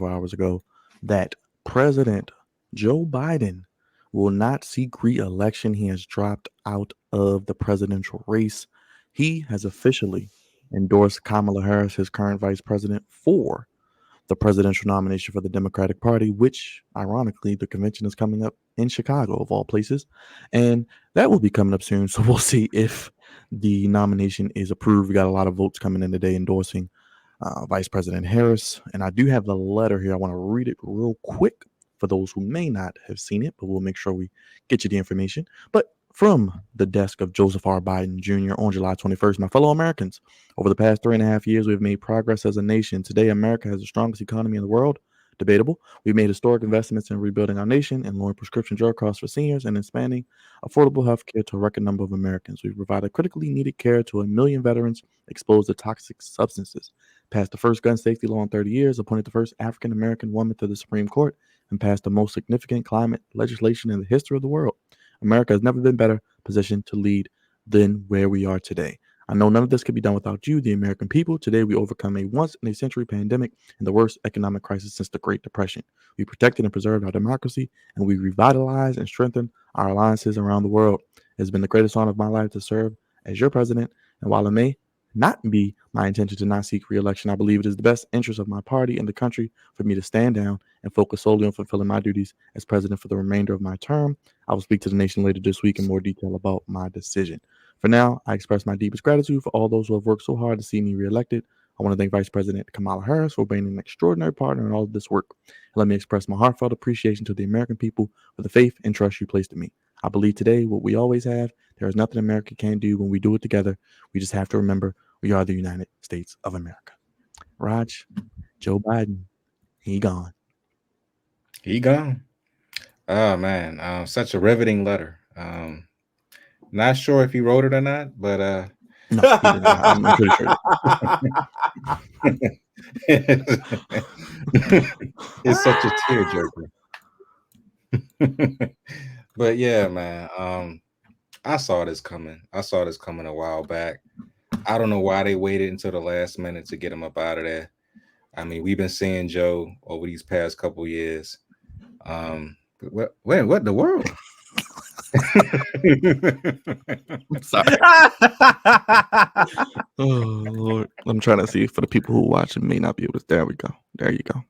hours ago that President Joe Biden will not seek re election. He has dropped out of the presidential race. He has officially endorsed Kamala Harris, his current vice president, for the presidential nomination for the Democratic Party, which, ironically, the convention is coming up in Chicago, of all places. And that will be coming up soon. So we'll see if the nomination is approved. We got a lot of votes coming in today endorsing Vice President Harris. And I do have the letter here. I want to read it real quick for those who may not have seen it, but we'll make sure we get you the information. But from the desk of Joseph R. Biden Jr. on July 21st, my fellow Americans, over the past 3.5 years, we've made progress as a nation. Today, America has the strongest economy in the world. Debatable. We've made historic investments in rebuilding our nation and lowering prescription drug costs for seniors and expanding affordable health care to a record number of Americans. We've provided critically needed care to 1 million veterans exposed to toxic substances, passed the first gun safety law in 30 years, appointed the first African American woman to the Supreme Court, and passed the most significant climate legislation in the history of the world. America has never been better positioned to lead than where we are today. I know none of this could be done without you, the American people. Today, we overcome a once in a century pandemic and the worst economic crisis since the Great Depression. We protected and preserved our democracy, and we revitalized and strengthened our alliances around the world. It has been the greatest honor of my life to serve as your president, and while it may not be my intention to not seek re-election, I believe it is the best interest of my party and the country for me to stand down and focus solely on fulfilling my duties as president for the remainder of my term. I will speak to the nation later this week in more detail about my decision. For now, I express my deepest gratitude for all those who have worked so hard to see me reelected. I want to thank Vice President Kamala Harris for being an extraordinary partner in all of this work. Let me express my heartfelt appreciation to the American people for the faith and trust you placed in me. I believe today what we always have. There is nothing America can't do when we do it together. We just have to remember we are the United States of America. Raj, Joe Biden, he gone. He gone. Oh man, such a riveting letter. Not sure if he wrote it or not, but No, he did not. I'm pretty sure. It's such a tearjerker. But yeah, man. I saw this coming. I saw this coming a while back. I don't know why they waited until the last minute to get him up out of there. I mean, we've been seeing Joe over these past couple years. What in the world? I'm sorry. Oh Lord, I'm trying to see for the people who watch and may not be able to. There we go. There you go.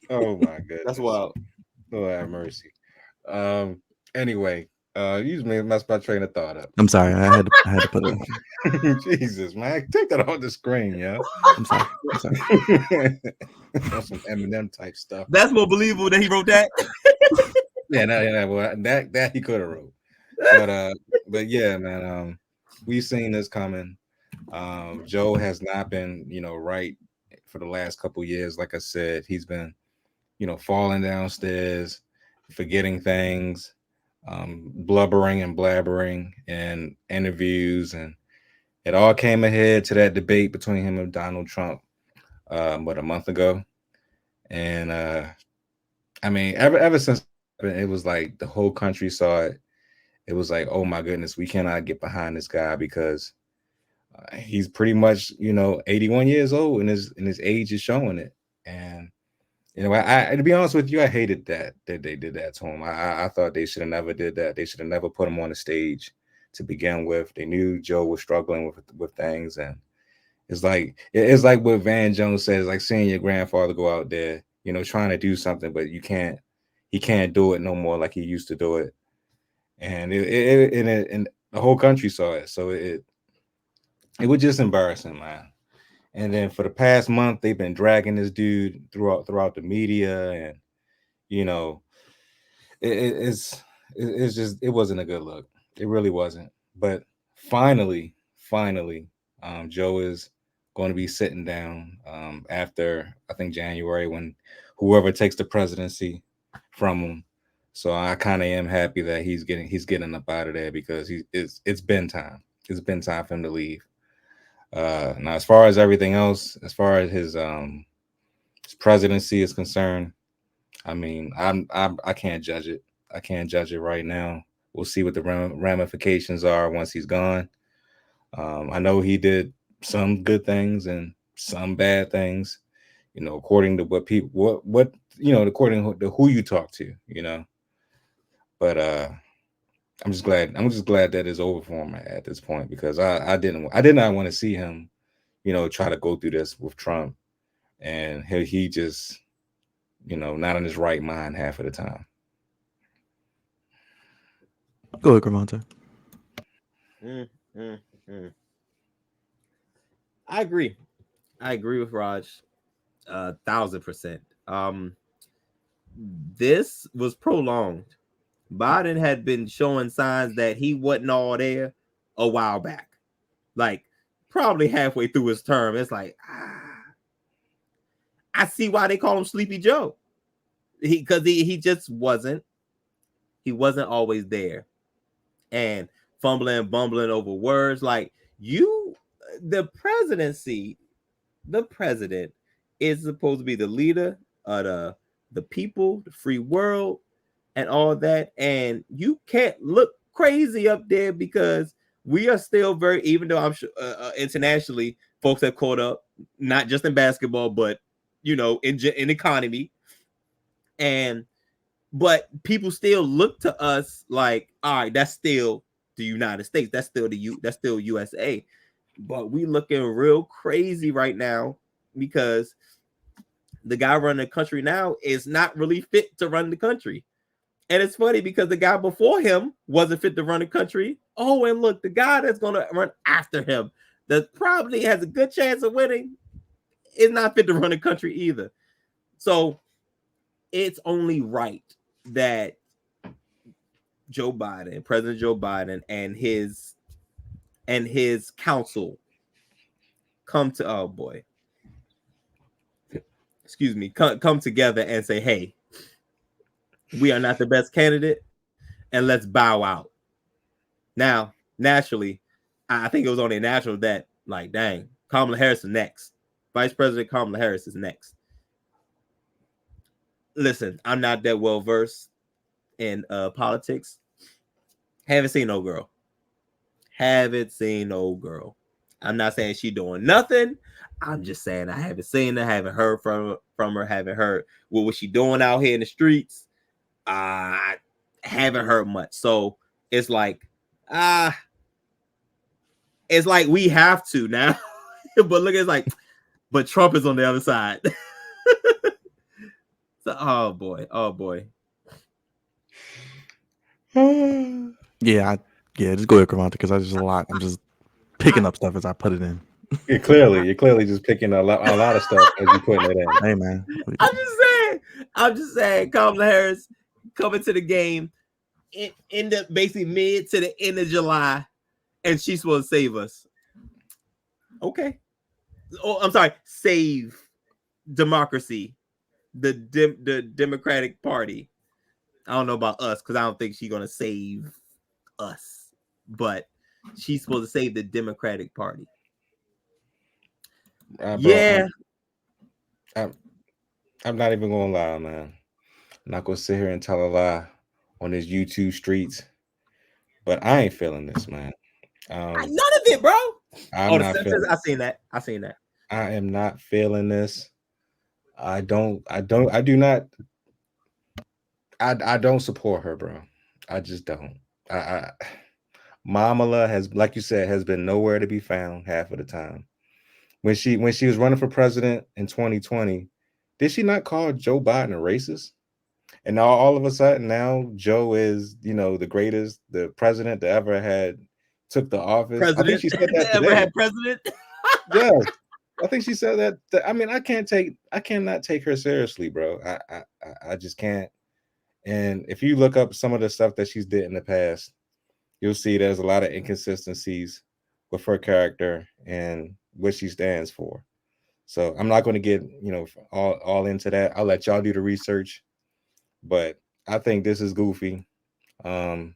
Oh my goodness. That's wild. Lord have mercy. Anyway, you messed my train of thought up. I'm sorry. I had to put it. Jesus, man, take that off the screen, yeah. I'm sorry. That's some Eminem type stuff. That's more believable that he wrote that. Yeah, well, that he could have wrote. But yeah, man, we've seen this coming. Joe has not been, right for the last couple years. Like I said, he's been, falling downstairs, forgetting things, blubbering and blabbering in interviews, and it all came ahead to that debate between him and Donald Trump, a month ago, and I mean, ever since it was like the whole country saw it. It was like, oh my goodness, we cannot get behind this guy because he's pretty much, 81 years old, and his age is showing it. And I to be honest with you, I hated that they did that to him. I thought they should have never did that. They should have never put him on the stage to begin with. They knew Joe was struggling with things, and it's like what Van Jones says, like seeing your grandfather go out there, trying to do something, but he can't do it no more like he used to do it. And and the whole country saw it, so it was just embarrassing, man. And then for the past month, they've been dragging this dude throughout the media, and it's just, it wasn't a good look. It really wasn't. But finally, Joe is going to be sitting down after, I think, January, when whoever takes the presidency from him. So I kind of am happy that he's getting up out of there, because it's been time. It's been time for him to leave. Now, as far as everything else, as far as his presidency is concerned, I mean, I can't judge it. I can't judge it right now. We'll see what the ramifications are once he's gone. I know he did some good things and some bad things. according to what people, what according to who you talk to, But I'm just glad that it's over for him at this point, because I did not want to see him, try to go through this with Trump, and he just, not in his right mind half of the time. Go ahead, Gravante. Mm, mm, mm. I agree. I agree with Raj, 1,000%. This was prolonged. Biden had been showing signs that he wasn't all there a while back, like probably halfway through his term. It's like, I see why they call him Sleepy Joe. He just wasn't. He wasn't always there, and fumbling, bumbling over words. Like the presidency, the president is supposed to be the leader of the people, the free world, and all that. And you can't look crazy up there, because we are still very, even though I'm sure internationally folks have caught up, not just in basketball, but in economy. And but people still look to us like, all right, that's still the United States, that's still USA. But we looking real crazy right now, because the guy running the country now is not really fit to run the country. And it's funny, because the guy before him wasn't fit to run the country. Oh, and look, the guy that's going to run after him, that probably has a good chance of winning, is not fit to run the country either. So it's only right that President Joe Biden, and his council come to, oh boy, excuse me, come together and say, hey, we are not the best candidate, and let's bow out. Now, naturally, I think it was only natural that, like, dang, Kamala Harris is next. Vice President Kamala Harris is next. Listen, I'm not that well versed in politics. Haven't seen no girl. Haven't seen no girl. I'm not saying she doing nothing. I'm just saying I haven't seen her, haven't heard from her, haven't heard what was she doing out here in the streets. I haven't heard much. So it's like, ah, it's like we have to now. But look, it's like, but Trump is on the other side. So, oh boy, oh boy. Yeah, just go ahead, Gravante, because that's just a lot. I'm just picking up stuff as I put it in. You're clearly just picking a lot of stuff as you putting it in. Hey, man. I'm just saying, Kamala Harris coming to the game in the basically mid to the end of July, and she's supposed to save us. Okay. Oh, I'm sorry, save democracy, the Democratic Party. I don't know about us, because I don't think she's gonna save us, but she's supposed to save the Democratic Party. Bro, I'm not even gonna lie, man. I'm not gonna sit here and tell a lie on these YouTube streets, but I ain't feeling this, man. None of it, bro. I'm not feeling. I seen that. I am not feeling this. I do not. I don't support her, bro. I just don't. Kamala has, like you said, has been nowhere to be found half of the time. When she was running for president in 2020, did she not call Joe Biden a racist? And now all of a sudden, now Joe is, the greatest, the president that ever had took the office. I think she said that today. Ever had president? Yes, I think she said that. I mean, I cannot take her seriously, bro. I just can't. And if you look up some of the stuff that she's did in the past, you'll see there's a lot of inconsistencies with her character and what she stands for. So I'm not going to get, all into that. I'll let y'all do the research, but I think this is goofy. The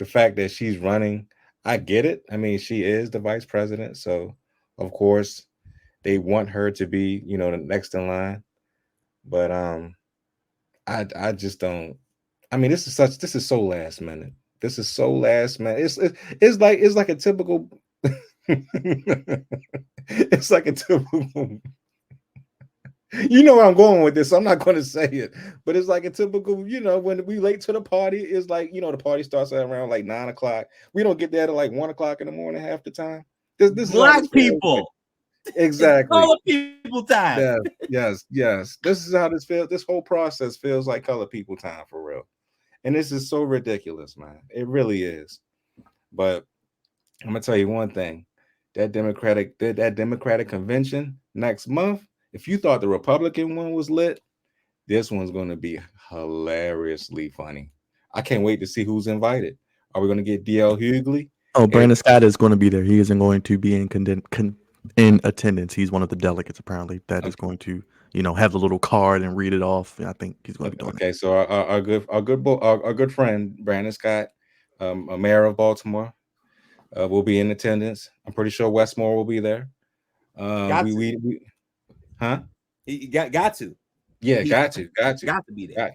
fact that she's running, I get it. I mean, she is the vice president, so of course they want her to be, the next in line. But I just don't. I mean, this is so last minute. This is so last minute. It's like a typical. It's like a typical. You know where I'm going with this. I'm not going to say it, but it's like a typical, when we late to the party, it's like, the party starts at around like 9 o'clock. We don't get there till like 1 o'clock in the morning half the time. This is how Black this feels like. people. It's Exactly. color people time. Yes, yes, yes. This is how this feels. This whole process feels like color people time for real. And this is so ridiculous, man. It really is. But I'm gonna tell you one thing. That Democratic convention next month, if you thought the Republican one was lit, this one's gonna be hilariously funny. I can't wait to see who's invited. Are we gonna get DL Hughley? Oh, Eric, Brandon Scott is going to be there. He isn't going to be in attendance. He's one of the delegates apparently that is okay, going to, have the little card and read it off. I think he's going to be doing okay. So our good friend Brandon Scott, a mayor of Baltimore, will be in attendance. I'm pretty sure Westmore will be there. Got to. We huh? He got to. Yeah, He got to, got to, got to be there.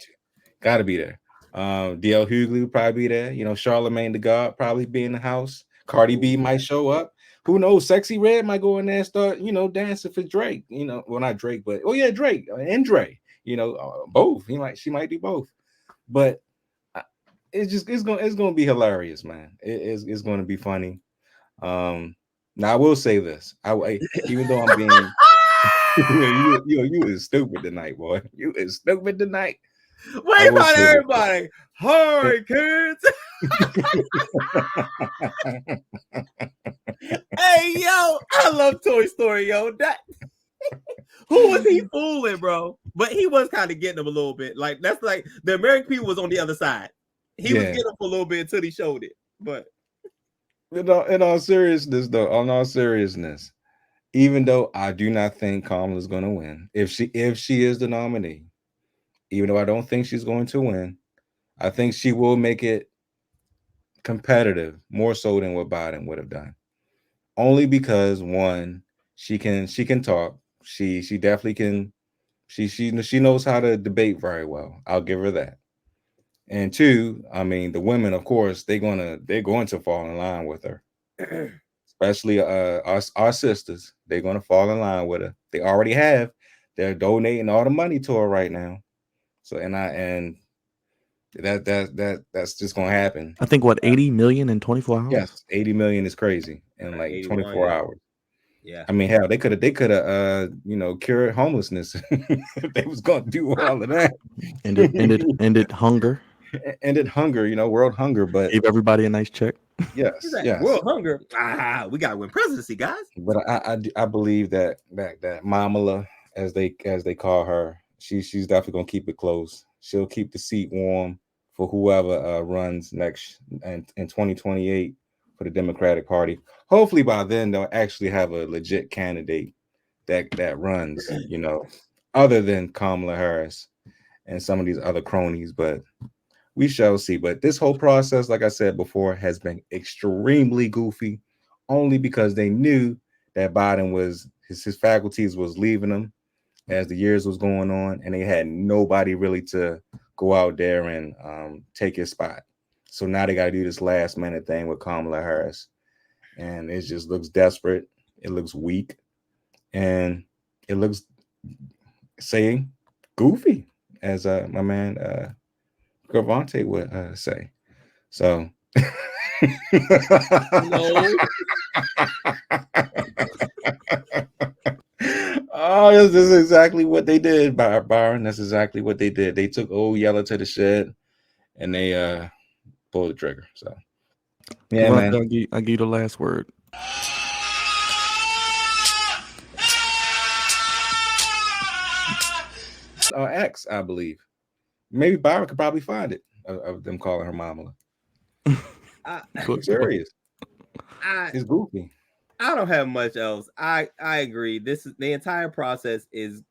got to be there. DL Hughley will probably be there. Charlemagne the God probably be in the house. Cardi B might show up. Who knows? Sexy Red might go in there and start, dancing for Drake. Well, not Drake, but Drake and Dre. Both. She might do both. But it's gonna be hilarious, man. It's gonna be funny. Now I will say this. Even though I'm being you is stupid tonight, boy. You is stupid tonight. I Wait will about say this. everybody. Hi, kids. Hey, yo, I love Toy Story, yo. Who was he fooling, bro? But he was kind of getting them a little bit. Like, that's like the American people was on the other side. He was getting them for a little bit until he showed it. But in all seriousness, even though I do not think Kamala is going to win, if she is the nominee, even though I don't think she's going to win, I think she will make it competitive more so than what Biden would have done. Only because one, she can talk. She definitely can. She knows how to debate very well. I'll give her that. And two, I mean, the women, of course, they're going to fall in line with her, especially our sisters. They're going to fall in line with her. They already have. They're donating all the money to her right now. So and that's just going to happen. I think what 80 million in 24 hours. Yes, 80 million is crazy in like 81, 24 hours. yeah. I mean, hell, they could have cured homelessness if they was going to do all of that. Ended hunger. Ended hunger, world hunger, but Gave everybody a nice check. yes, yes. World hunger. We gotta win presidency, guys. But I believe that Mamala, as they call her, she's definitely gonna keep it close. She'll keep the seat warm for whoever runs next in 2028 for the Democratic Party. Hopefully by then they'll actually have a legit candidate that runs, other than Kamala Harris and some of these other cronies. But we shall see. But this whole process, like I said before, has been extremely goofy, only because they knew that Biden was his faculties was leaving him as the years was going on, and they had nobody really to go out there and take his spot. So now they got to do this last minute thing with Kamala Harris, and it just looks desperate. It looks weak, and it looks saying goofy, as my man Gravante would say. So No. oh, this is exactly what they did, Byron. That's exactly what they did. They took old Yellow to the shed and they pulled the trigger. So yeah, Gavante, man. I'll give you the last word. X, I believe. Maybe Byron could probably find it of them calling her Mamala. I'm serious. It's goofy. I don't have much else. I agree. This is the entire process is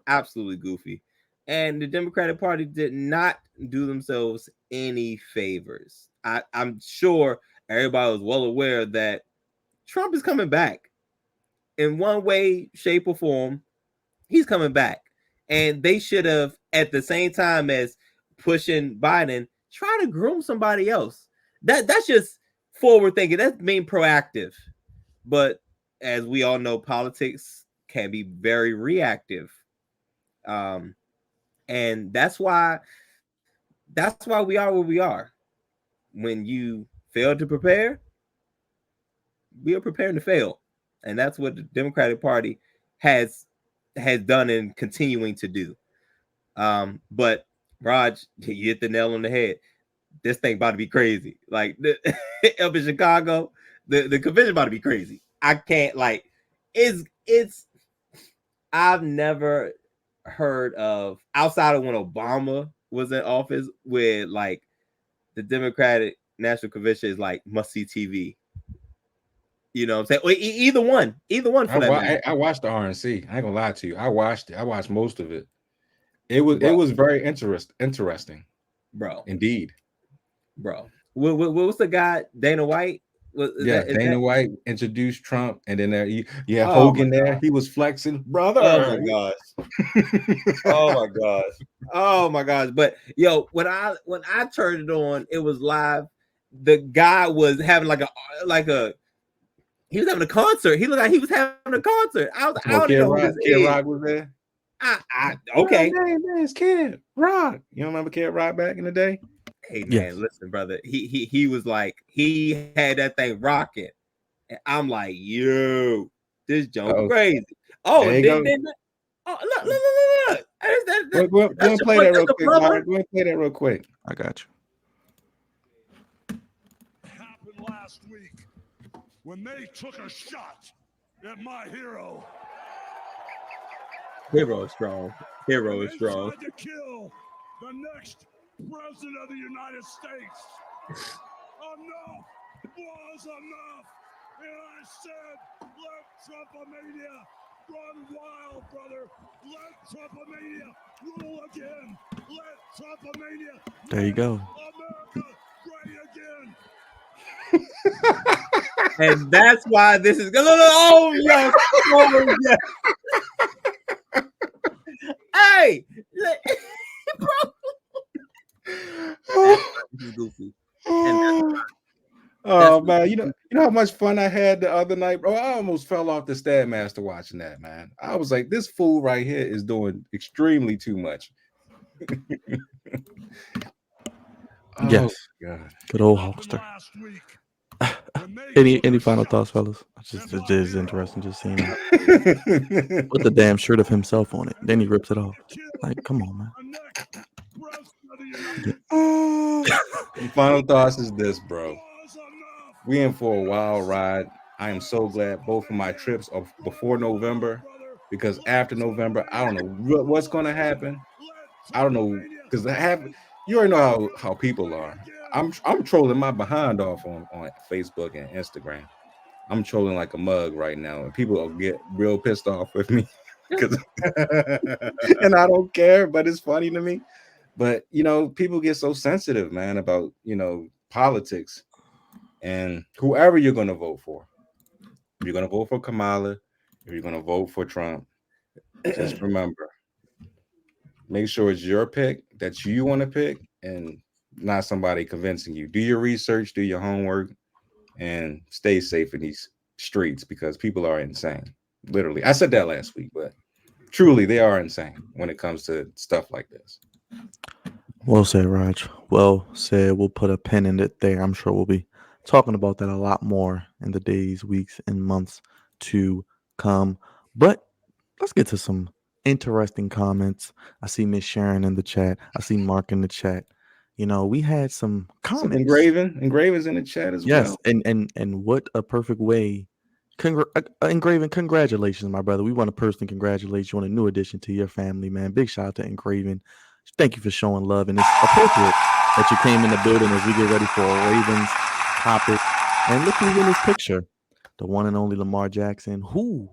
absolutely goofy, and the Democratic Party did not do themselves any favors. I'm sure everybody was well aware that Trump is coming back in one way, shape, or form. He's coming back, and they should have, at the same time as pushing Biden, try to groom somebody else. That's just forward thinking. That's being proactive. But as we all know, politics can be very reactive. And that's why we are where we are. When you fail to prepare, we are preparing to fail, and that's what the Democratic Party has done and continuing to do. But Raj, you hit the nail on the head. This thing about to be crazy. Like up in Chicago, the convention about to be crazy. I can't like it's I've never heard of, outside of when Obama was in office, where like the Democratic National Convention is like must see TV. You know what I'm saying? Or either one for that matter. I watched the RNC. I ain't gonna lie to you. I watched it. I watched most of it. It was very interesting, bro. Indeed, bro. What was the guy? Dana White? Dana White introduced Trump, and then you have Hogan there. He was flexing, brother. Oh my gosh. Oh my gosh. But yo, when I turned it on, it was live. The guy was having like a he was having a concert. He looked like he was having a concert. I don't know who this Kid is. Rock was there. Okay. Man, it's Kid Rock. You don't remember Kid Rock back in the day? Hey man, listen, brother. He was like, he had that thing rocking. And I'm like, yo, this joke crazy. Oh, there you go. Look. Go and play that real quick, Mark. Go and play that real quick. I got you. Happened last week when they took a shot at my hero. Hero is strong. Hero is strong. Tried to kill the next president of the United States. Enough was enough. And I said, let Trumpomania run wild, brother. Let Trumpomania rule again. Let Trumpomania There you go. America great again. And that's why this is good. Oh, yes. Oh, yes. Hey, bro. This is goofy. Oh man, you know how much fun I had the other night, bro. I almost fell off the Stairmaster watching that, man. I was like, this fool right here is doing extremely too much. Yes. God. Good old Hulkster. Any final thoughts, fellas? It is interesting just seeing him put the damn shirt of himself on it. Then he rips it off. Like, come on, man. The final thoughts is this, bro. We in for a wild ride. I am so glad both of my trips are before November, because after November, I don't know what's going to happen. I don't know, because you already know how people are. I'm trolling my behind off on Facebook and Instagram. I'm trolling like a mug right now, and people will get real pissed off with me, and I don't care, but it's funny to me. But people get so sensitive, man, about politics, and whoever you're going to vote for. If you're going to vote for Kamala, if you're going to vote for Trump, just remember, make sure it's your pick that you want to pick, and not somebody convincing you. Do your research, do your homework, and stay safe in these streets, because people are insane. Literally. I said that last week, but truly they are insane when it comes to stuff like this. Well said, Raj. Well said. We'll put a pin in it there. I'm sure we'll be talking about that a lot more in the days, weeks, and months to come. But let's get to some interesting comments. I see Miss Sharon in the chat. I see Mark in the chat. We had some comments. Engraven's in the chat as well. Yes, and what a perfect way. Engraven, congratulations, my brother. We want to personally congratulate you on a new addition to your family, man. Big shout out to Engraven. Thank you for showing love, and it's appropriate that you came in the building as we get ready for a Ravens topic. And look who's in this picture, the one and only Lamar Jackson, who